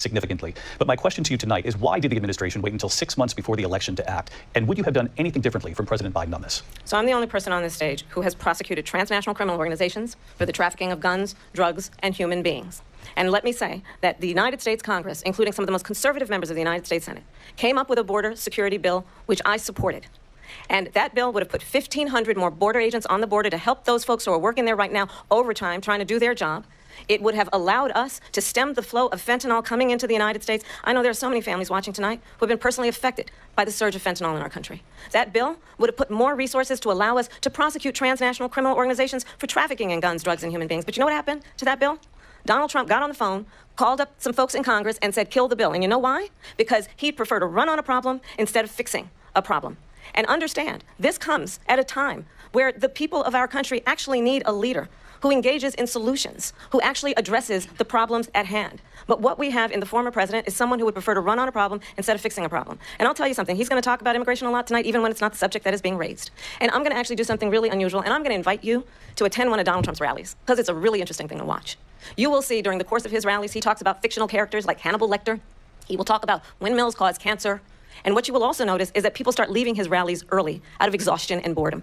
significantly. But my question to you tonight is, why did the administration wait until 6 months before the election to act? And would you have done anything differently from President Biden on this? So I'm the only person on this stage who has prosecuted transnational criminal organizations for the trafficking of guns, drugs, and human beings. And let me say that the United States Congress, including some of the most conservative members of the United States Senate, came up with a border security bill, which I supported. And that bill would have put 1,500 more border agents on the border to help those folks who are working there right now overtime, trying to do their job. It would have allowed us to stem the flow of fentanyl coming into the United States. I know there are so many families watching tonight who have been personally affected by the surge of fentanyl in our country. That bill would have put more resources to allow us to prosecute transnational criminal organizations for trafficking in guns, drugs, and human beings. But you know what happened to that bill? Donald Trump got on the phone, called up some folks in Congress, and said, kill the bill. And you know why? Because he'd prefer to run on a problem instead of fixing a problem. And understand, this comes at a time where the people of our country actually need a leader who engages in solutions, who actually addresses the problems at hand. But what we have in the former president is someone who would prefer to run on a problem instead of fixing a problem. And I'll tell you something, he's going to talk about immigration a lot tonight, even when it's not the subject that is being raised. And I'm going to actually do something really unusual, and I'm going to invite you to attend one of Donald Trump's rallies, because it's a really interesting thing to watch. You will see during the course of his rallies, he talks about fictional characters like Hannibal Lecter. He will talk about windmills cause cancer. And what you will also notice is that people start leaving his rallies early out of exhaustion and boredom.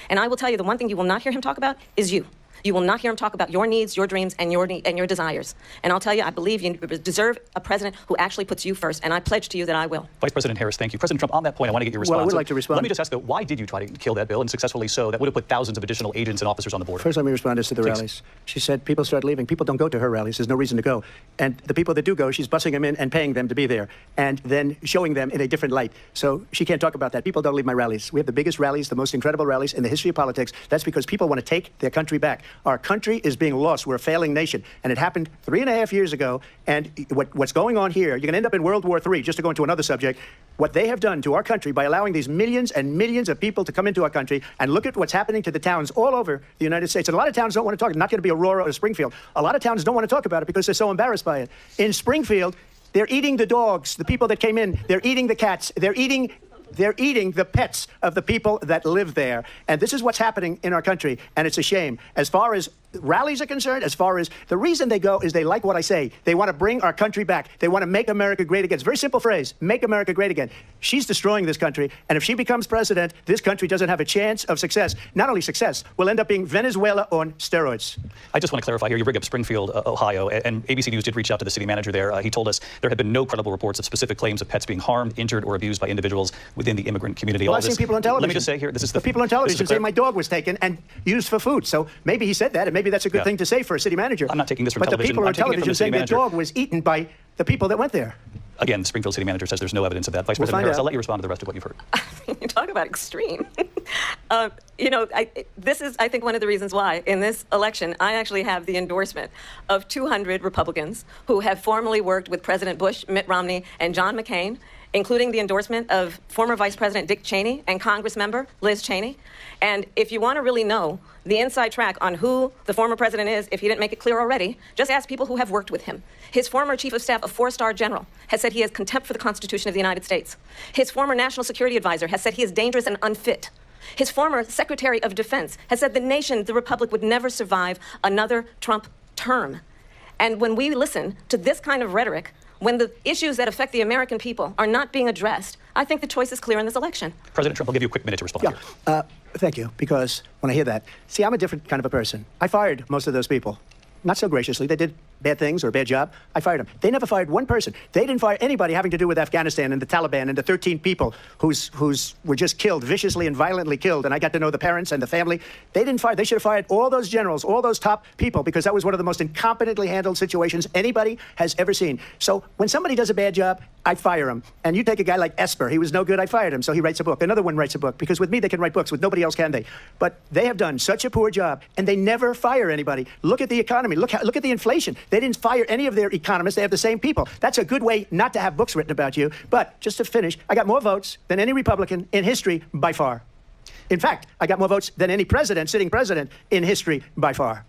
And I will tell you, the one thing you will not hear him talk about is you. You will not hear him talk about your needs, your dreams, and your desires. And I'll tell you, I believe you deserve a president who actually puts you first, and I pledge to you that I will. Vice President Harris, thank you. President Trump, on that point, I want to get your response. Well, I would like to respond. Let me just ask, though, why did you try to kill that bill, and successfully so? That would have put thousands of additional agents and officers on the border. First, let me respond to the rallies. She said people start leaving. People don't go to her rallies. There's no reason to go. And the people that do go, she's bussing them in and paying them to be there, and then showing them in a different light. So she can't talk about that. People don't leave my rallies. We have the biggest rallies, the most incredible rallies in the history of politics. That's because people want to take their country back. Our country is being lost. We're a failing nation. And it happened 3.5 years ago. And what's going on here, you're going to end up in World War III, just to go into another subject. What they have done to our country by allowing these millions and millions of people to come into our country, and look at what's happening to the towns all over the United States. And a lot of towns don't want to talk. It's not going to be Aurora or Springfield. A lot of towns don't want to talk about it because they're so embarrassed by it. In Springfield, they're eating the dogs, the people that came in. They're eating the cats. They're eating the pets of the people that live there. And this is what's happening in our country, and it's a shame. As far as rallies are concerned, as far as the reason they go is they like what I say. They want to bring our country back. They want to make America great again. It's a very simple phrase, make America great again. She's destroying this country, and if she becomes president, this country doesn't have a chance of success. Not only success, we'll end up being Venezuela on steroids. I just want to clarify here, you bring up Springfield, Ohio, and ABC News did reach out to the city manager there. He told us there had been no credible reports of specific claims of pets being harmed, injured, or abused by individuals within the immigrant community. Well, I've seen people on television. Let me just say here, this is the people on television say my dog was taken and used for food. So maybe he said that, and maybe that's a good thing to say for a city manager. I'm not taking this from television. But the people on television saying the dog was eaten by the people that went there. Again, the Springfield city manager says there's no evidence of that. Vice President Harris, I'll let you respond to the rest of what you've heard. You talk about extreme. You know, this is, I think, one of the reasons why in this election I actually have the endorsement of 200 Republicans who have formerly worked with President Bush, Mitt Romney, and John McCain, including the endorsement of former Vice President Dick Cheney and Congress member Liz Cheney. And if you want to really know the inside track on who the former president is, if he didn't make it clear already, just ask people who have worked with him. His former chief of staff, a 4-star general, has said he has contempt for the Constitution of the United States. His former national security advisor has said he is dangerous and unfit. His former Secretary of Defense has said the nation, the republic, would never survive another Trump term. And when we listen to this kind of rhetoric, when the issues that affect the American people are not being addressed, I think the choice is clear in this election. President Trump, I'll give you a quick minute to respond here. Thank you, because when I hear that, see, I'm a different kind of a person. I fired most of those people. Not so graciously. They did bad things or a bad job. I fired them. They never fired one person. They didn't fire anybody having to do with Afghanistan and the Taliban and the 13 people whose were just killed, viciously and violently killed. And I got to know the parents and the family. They didn't fire. They should have fired all those generals, all those top people, because that was one of the most incompetently handled situations anybody has ever seen. So when somebody does a bad job, I fire him. And you take a guy like Esper. He was no good. I fired him. So he writes a book. Another one writes a book. Because with me, they can write books. With nobody else can they. But they have done such a poor job, and they never fire anybody. Look at the economy. Look at the inflation. They didn't fire any of their economists. They have the same people. That's a good way not to have books written about you. But just to finish, I got more votes than any Republican in history by far. In fact, I got more votes than any president, sitting president, in history by far.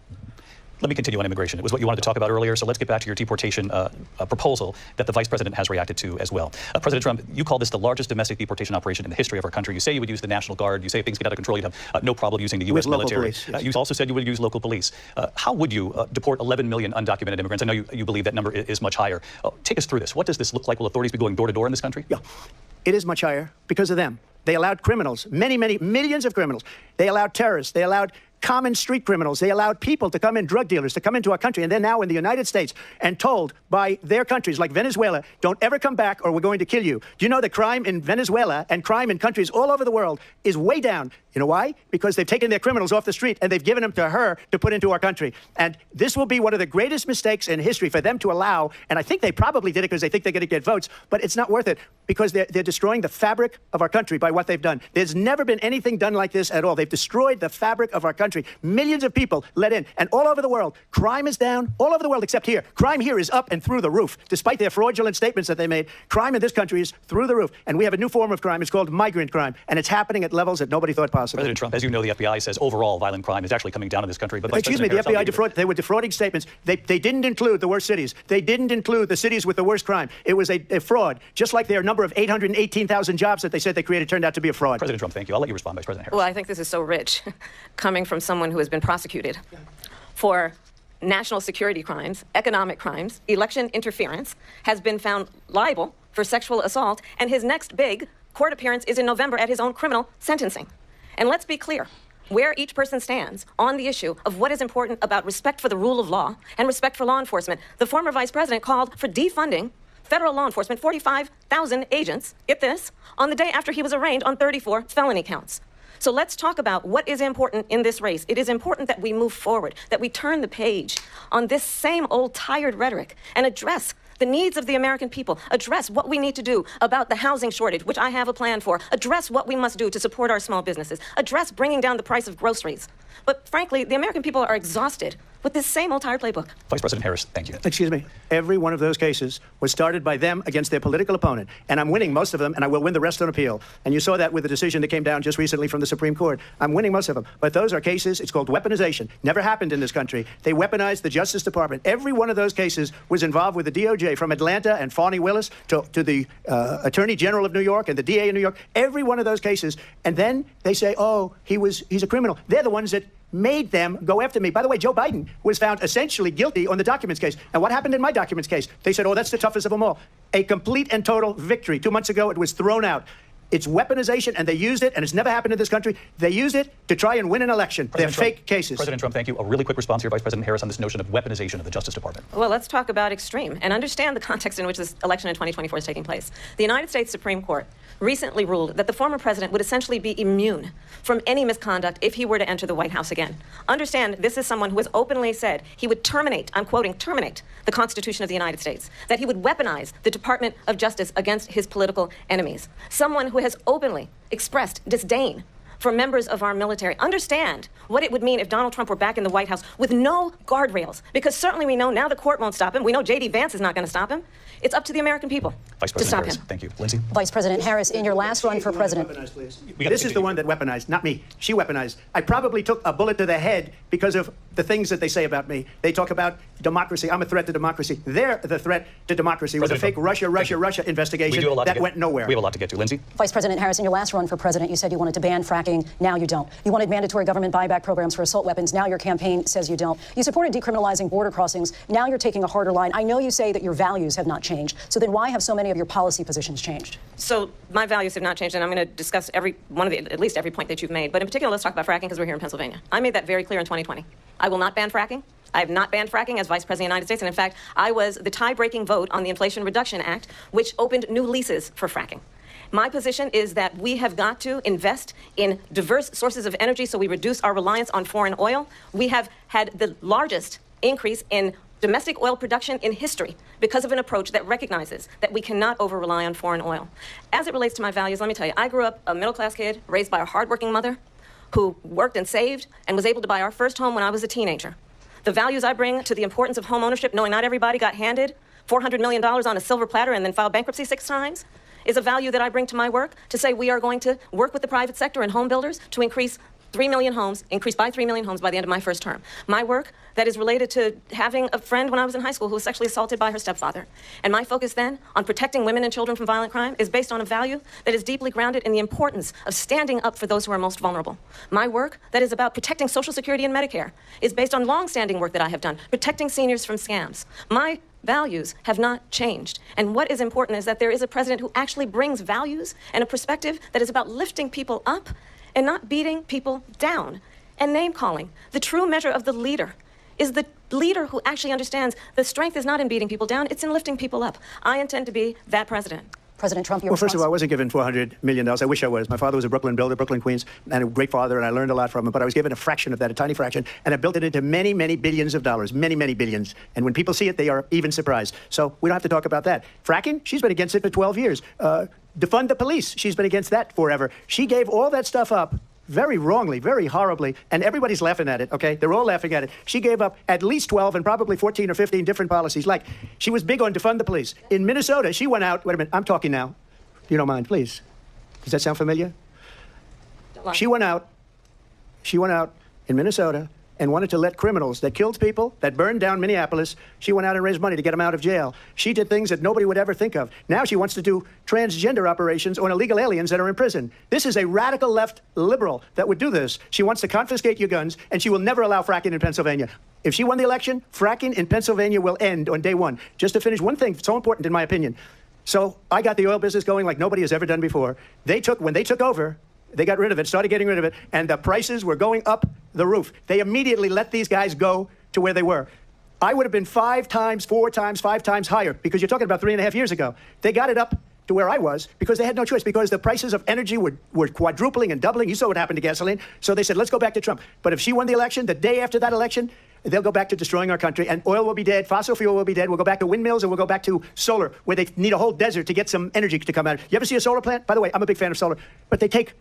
Let me continue on immigration. It was what you wanted to talk about earlier, so let's get back to your deportation proposal that the vice president has reacted to as well. President Trump, you call this the largest domestic deportation operation in the history of our country. You say you would use the National Guard. You say if things get out of control, you'd have no problem using the U.S. military. Police, yes. You also said you would use local police. How would you deport 11 million undocumented immigrants? I know you believe that number is much higher. Take us through this. What does this look like? Will authorities be going door to door in this country? Yeah, it is much higher because of them. They allowed criminals, many millions of criminals. They allowed terrorists. They allowed common street criminals. They allowed people to come in, drug dealers, to come into our country, and they're now in the United States and told by their countries like Venezuela, don't ever come back or we're going to kill you. Do you know that crime in Venezuela and crime in countries all over the world is way down? You know why? Because they've taken their criminals off the street and they've given them to her to put into our country. And this will be one of the greatest mistakes in history for them to allow, and I think they probably did it because they think they're going to get votes, but it's not worth it because they're destroying the fabric of our country by what they've done. There's never been anything done like this at all. They've destroyed the fabric of our country. Millions of people let in, and all over the world, crime is down, all over the world except here. Crime here is up and through the roof. Despite their fraudulent statements that they made, crime in this country is through the roof. And we have a new form of crime. It's called migrant crime, and it's happening at levels that nobody thought possible. President Trump, as you know, the FBI says overall viult crime is actually coming down in this country. But excuse me, the FBI they were defrauding statements. They didn't include the worst cities. They didn't include the cities with the worst crime. It was a fraud, just like their number of 818,000 jobs that they said they created turned out to be a fraud. President Trump, thank you. I'll let you respond, Vice President Harris. Well, I think this is so rich, coming from someone who has been prosecuted for national security crimes, economic crimes, election interference, has been found liable for sexual assault, and his next big court appearance is in November at his own criminal sentencing. And let's be clear, where each person stands on the issue of what is important about respect for the rule of law and respect for law enforcement. The former vice president called for defunding federal law enforcement, 45,000 agents, get this, on the day after he was arraigned on 34 felony counts. So let's talk about what is important in this race. It is important that we move forward, that we turn the page on this same old tired rhetoric and address the needs of the American people, address what we need to do about the housing shortage, which I have a plan for, address what we must do to support our small businesses, address bringing down the price of groceries. But frankly, the American people are exhausted with this same old tired playbook. Vice President Harris, thank you. Excuse me. Every one of those cases was started by them against their political opponent. And I'm winning most of them, and I will win the rest on appeal. And you saw that with the decision that came down just recently from the Supreme Court. I'm winning most of them. But those are cases, it's called weaponization. Never happened in this country. They weaponized the Justice Department. Every one of those cases was involved with the DOJ, from Atlanta and Fani Willis to the Attorney General of New York and the DA in New York. Every one of those cases. And then they say, oh, he's a criminal. They're the ones that made them go after me. By the way, Joe Biden was found essentially guilty on the documents case. And what happened in my documents case? They said, oh, that's the toughest of them all. A complete and total victory. 2 months ago, it was thrown out. It's weaponization, and they used it, and it's never happened in this country. They used it to try and win an election. They're fake cases. President Trump, thank you. A really quick response here, Vice President Harris, on this notion of weaponization of the Justice Department. Well, let's talk about extreme and understand the context in which this election in 2024 is taking place. The United States Supreme Court recently ruled that the former president would essentially be immune from any misconduct if he were to enter the White House again. Understand, this is someone who has openly said he would terminate, I'm quoting, terminate the Constitution of the United States, that he would weaponize the Department of Justice against his political enemies. Someone who has openly expressed disdain for members of our military. Understand what it would mean if Donald Trump were back in the White House with no guardrails, because certainly we know now the court won't stop him. We know J.D. Vance is not going to stop him. It's up to the American people Vice to stop Harris, him. Thank you. Lindsay? Vice President Harris, in your last run for president. This is the one that weaponized, not me. She weaponized. I probably took a bullet to the head because of the things that they say about me. They talk about democracy. I'm a threat to democracy. They're the threat to democracy with a fake Russia investigation that went nowhere. We have a lot to get to. Lindsay? Vice President Harris, in your last run for president, you said you wanted to ban fracking. Now you don't. You wanted mandatory government buyback programs for assault weapons. Now your campaign says you don't. You supported decriminalizing border crossings. Now you're taking a harder line. I know you say that your values have not changed. So then why have so many of your policy positions changed? So my values have not changed, and I'm going to discuss at least every point that you've made. But in particular, let's talk about fracking because we're here in Pennsylvania. I made that very clear in 2020. I will not ban fracking. I have not banned fracking as Vice President of the United States. And in fact, I was the tie-breaking vote on the Inflation Reduction Act, which opened new leases for fracking. My position is that we have got to invest in diverse sources of energy so we reduce our reliance on foreign oil. We have had the largest increase in domestic oil production in history because of an approach that recognizes that we cannot over-rely on foreign oil. As it relates to my values, let me tell you, I grew up a middle-class kid raised by a hardworking mother who worked and saved and was able to buy our first home when I was a teenager. The values I bring to the importance of home ownership, knowing not everybody got handed $400 million on a silver platter and then filed bankruptcy 6 times, is a value that I bring to my work to say we are going to work with the private sector and home builders to increase 3 million homes, increased by 3 million homes by the end of my first term. My work that is related to having a friend when I was in high school who was sexually assaulted by her stepfather. And my focus then on protecting women and children from violent crime is based on a value that is deeply grounded in the importance of standing up for those who are most vulnerable. My work that is about protecting Social Security and Medicare is based on long-standing work that I have done, protecting seniors from scams. My values have not changed. And what is important is that there is a president who actually brings values and a perspective that is about lifting people up and not beating people down. And name-calling. The true measure of the leader is the leader who actually understands the strength is not in beating people down, it's in lifting people up. I intend to be that president. President Trump, your Well, first of all, I response? wasn't given $400 million. I wish I was. My father was a Brooklyn builder, Brooklyn, Queens, and a great father, and I learned a lot from him. But I was given a fraction of that, a tiny fraction, and I built it into many, many billions of dollars, many, many billions. And when people see it, they are even surprised. So we don't have to talk about that. Fracking, she's been against it for 12 years. Defund the police, she's been against that forever. She gave all that stuff up very wrongly, very horribly, and everybody's laughing at it, okay? They're all laughing at it. She gave up at least 12 and probably 14 or 15 different policies. Like, she was big on defund the police. In Minnesota, she went out, wait a minute, I'm talking now. If you don't mind, please. Does that sound familiar? She went out in Minnesota and wanted to let criminals that killed people, that burned down Minneapolis, she went out and raised money to get them out of jail. She did things that nobody would ever think of. Now she wants to do transgender operations on illegal aliens that are in prison. This is a radical left liberal that would do this. She wants to confiscate your guns, and she will never allow fracking in Pennsylvania. If she won the election, fracking in Pennsylvania will end on day one. Just to finish, one thing so important in my opinion. So I got the oil business going like nobody has ever done before. When they took over, they got rid of it, started getting rid of it, and the prices were going up the roof. They immediately let these guys go to where they were. I would have been 5 times, 4 times, 5 times higher, because you're talking about 3.5 years ago. They got it up to where I was because they had no choice, because the prices of energy were quadrupling and doubling. You saw what happened to gasoline. So they said, let's go back to Trump. But if she won the election, the day after that election, they'll go back to destroying our country, and oil will be dead, fossil fuel will be dead, we'll go back to windmills, and we'll go back to solar, where they need a whole desert to get some energy to come out. You ever see a solar plant? By the way, I'm a big fan of solar, but they take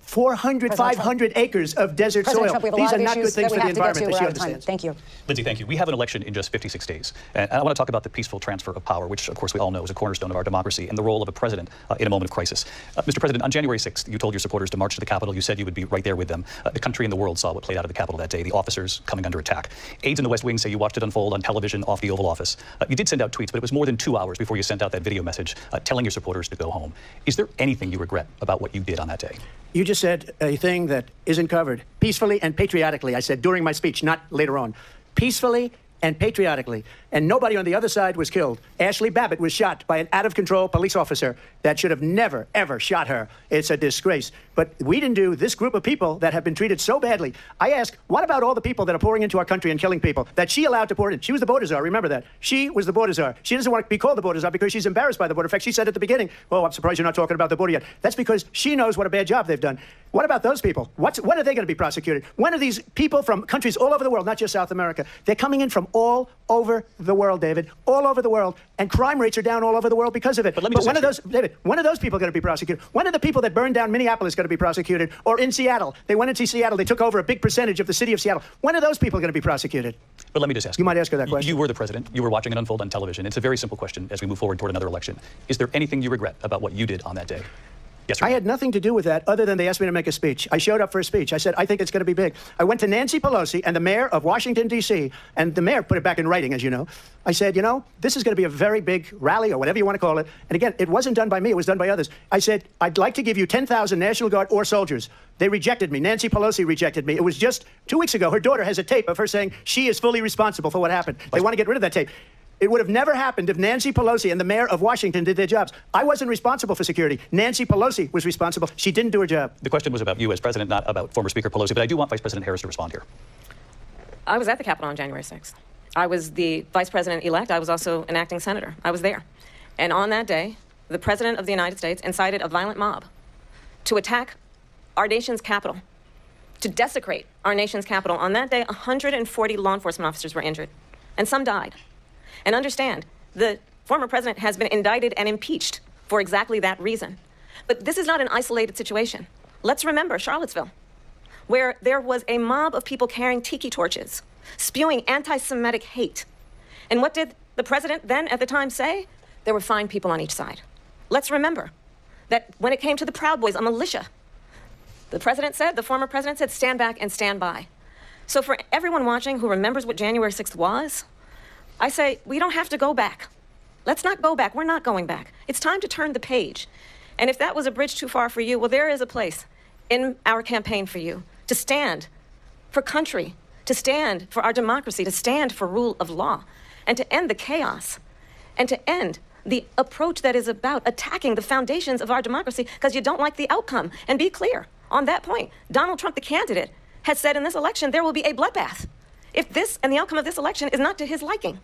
400, 500 acres of desert President soil. Trump, we have a These lot are of not good issues things that for we the have to get to. environment that We're she out of time. understands. Thank you. Lindsay, thank you. We have an election in just 56 days. And I want to talk about the peaceful transfer of power, which, of course, we all know is a cornerstone of our democracy, and the role of a president in a moment of crisis. Mr. President, on January 6th, you told your supporters to march to the Capitol. You said you would be right there with them. The country and the world saw what played out of the Capitol that day, the officers coming under attack. Aides in the West Wing say you watched it unfold on television off the Oval Office. You did send out tweets, but it was more than 2 hours before you sent out that video message telling your supporters to go home. Is there anything you regret about what you did on that day? You just said a thing that isn't covered. Peacefully and patriotically, I said during my speech, not later on. Peacefully and patriotically. And nobody on the other side was killed. Ashley Babbitt was shot by an out-of-control police officer that should have never, ever shot her. It's a disgrace. But we didn't do this group of people that have been treated so badly. I ask, what about all the people that are pouring into our country and killing people that she allowed to pour in? She was the border czar, remember that. She was the border czar. She doesn't want to be called the border czar because she's embarrassed by the border. In fact, she said at the beginning, oh, I'm surprised you're not talking about the border yet. That's because she knows what a bad job they've done. What about those people? When are they going to be prosecuted? When are these people from countries all over the world, not just South America, they're coming in from all over the world, David, all over the world, and crime rates are down all over the world because of it. But let me just when are those, David, when are those people going to be prosecuted? When are the people that burned down Minneapolis going to be prosecuted? Or in Seattle, they went into Seattle, they took over a big percentage of the city of Seattle. When are those people going to be prosecuted? But let me just ask You might ask her that question. You were the president. You were watching it unfold on television. It's a very simple question as we move forward toward another election. Is there anything you regret about what you did on that day? Yes, sir. I had nothing to do with that other than they asked me to make a speech. I showed up for a speech. I said, I think it's going to be big. I went to Nancy Pelosi and the mayor of Washington, D.C., and the mayor put it back in writing, as you know. I said, you know, this is going to be a very big rally or whatever you want to call it. And again, it wasn't done by me. It was done by others. I said, I'd like to give you 10,000 National Guard or soldiers. They rejected me. Nancy Pelosi rejected me. It was just 2 weeks ago. Her daughter has a tape of her saying she is fully responsible for what happened. They want to get rid of that tape. It would have never happened if Nancy Pelosi and the mayor of Washington did their jobs. I wasn't responsible for security. Nancy Pelosi was responsible. She didn't do her job. The question was about you as president, not about former Speaker Pelosi, but I do want Vice President Harris to respond here. I was at the Capitol on January 6th. I was the vice president-elect. I was also an acting senator. I was there. And on that day, the president of the United States incited a violent mob to attack our nation's capital, to desecrate our nation's capital. On that day, 140 law enforcement officers were injured, and some died. And understand, the former president has been indicted and impeached for exactly that reason. But this is not an isolated situation. Let's remember Charlottesville, where there was a mob of people carrying tiki torches, spewing anti-Semitic hate. And what did the president then at the time say? There were fine people on each side. Let's remember that when it came to the Proud Boys, a militia, The president said, the former president said, stand back and stand by. So for everyone watching who remembers what January 6th was, I say, we don't have to go back. Let's not go back. We're not going back. It's time to turn the page. And if that was a bridge too far for you, well, there is a place in our campaign for you to stand for country, to stand for our democracy, to stand for rule of law, and to end the chaos, and to end the approach that is about attacking the foundations of our democracy because you don't like the outcome. And be clear on that point. Donald Trump, the candidate, has said in this election there will be a bloodbath if this and the outcome of this election is not to his liking.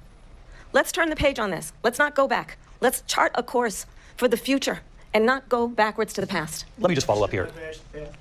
Let's turn the page on this. Let's not go back. Let's chart a course for the future and not go backwards to the past. Let me just follow up here.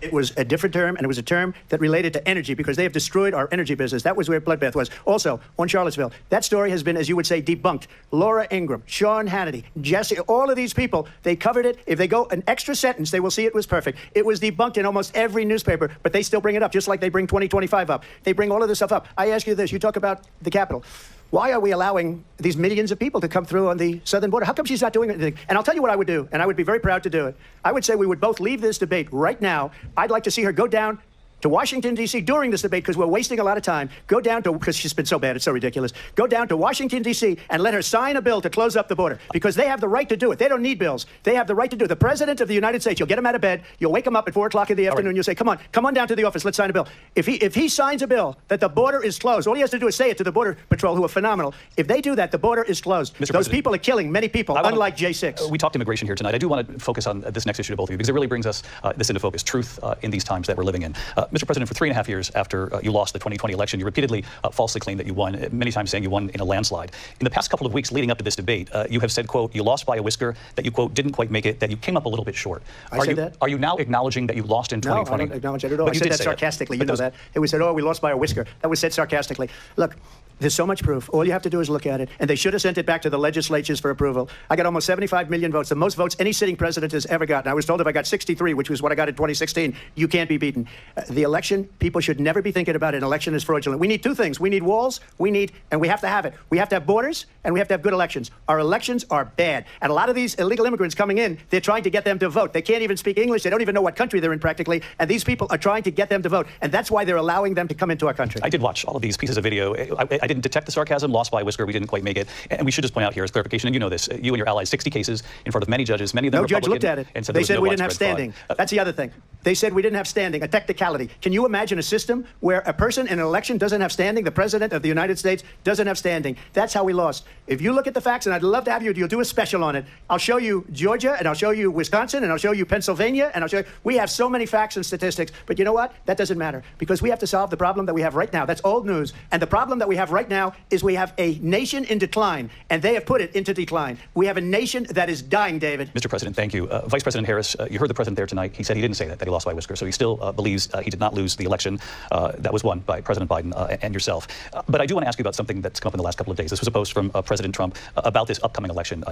It was a different term, and it was a term that related to energy because they have destroyed our energy business. That was where bloodbath was. Also, on Charlottesville, that story has been, as you would say, debunked. Laura Ingraham, Sean Hannity, Jesse, all of these people, they covered it. If they go an extra sentence, they will see it was perfect. It was debunked in almost every newspaper, but they still bring it up, just like they bring 2025 up. They bring all of this stuff up. I ask you this. You talk about the Capitol. Why are we allowing these millions of people to come through on the southern border? How come she's not doing anything? And I'll tell you what I would do, and I would be very proud to do it. I would say we would both leave this debate right now. I'd like to see her go down to Washington, D.C. during this debate because we're wasting a lot of time. Go down to, because she's been so bad, it's so ridiculous. Go down to Washington, D.C. and let her sign a bill to close up the border because they have the right to do it. They don't need bills. They have the right to do it. The President of the United States, you'll get him out of bed, you'll wake him up at 4 o'clock in the afternoon, you'll say, come on down to the office, let's sign a bill. If he signs a bill that the border is closed, all he has to do is say it to the Border Patrol, who are phenomenal. If they do that, the border is closed. Those people are killing many people, unlike J6. We talked immigration here tonight. I do want to focus on this next issue to both of you because it really brings us this into focus, truth in these times that we're living in. Mr. President, for 3.5 years after you lost the 2020 election, you repeatedly falsely claimed that you won, many times saying you won in a landslide. In the past couple of weeks leading up to this debate, you have said, quote, you lost by a whisker, that you, quote, didn't quite make it, that you came up a little bit short. I said that? Are you now acknowledging that you lost in 2020? No, I don't acknowledge it at all. I said that sarcastically. You know that. It was said, oh, we lost by a whisker. That was said sarcastically. Look, there's so much proof. All you have to do is look at it. And they should have sent it back to the legislatures for approval. I got almost 75 million votes, the most votes any sitting president has ever gotten. I was told if I got 63, which was what I got in 2016, you can't be beaten. The election, people should never be thinking about an election as fraudulent. We need two things. We need walls, and we have to have it. We have to have borders, and we have to have good elections. Our elections are bad. And a lot of these illegal immigrants coming in, they're trying to get them to vote. They can't even speak English. They don't even know what country they're in practically. And these people are trying to get them to vote. And that's why they're allowing them to come into our country. I did watch all of these pieces of video. I didn't detect the sarcasm. Lost by a whisker. We didn't quite make it. And we should just point out here as clarification, and you know this, you and your allies, 60 cases in front of many judges, many of them Republican. No judge looked at it. And said they said no we didn't have standing. That's the other thing. They said we didn't have standing, a technicality. Can you imagine a system where a person in an election doesn't have standing? The President of the United States doesn't have standing. That's how we lost. If you look at the facts, and I'd love to have you'll do a special on it. I'll show you Georgia, and I'll show you Wisconsin, and I'll show you Pennsylvania, and I'll show you. We have so many facts and statistics, but you know what? That doesn't matter because we have to solve the problem that we have right now. That's old news. And the problem that we have right now is we have a nation in decline, and they have put it into decline. We have a nation that is dying, David. Mr. President, thank you. Vice President Harris, you heard the president there tonight. He said he didn't say that he lost by a whisker, so he still believes he did not lose the election that was won by President Biden and yourself. But I do want to ask you about something that's come up in the last couple of days. This was a post from President Trump about this upcoming election.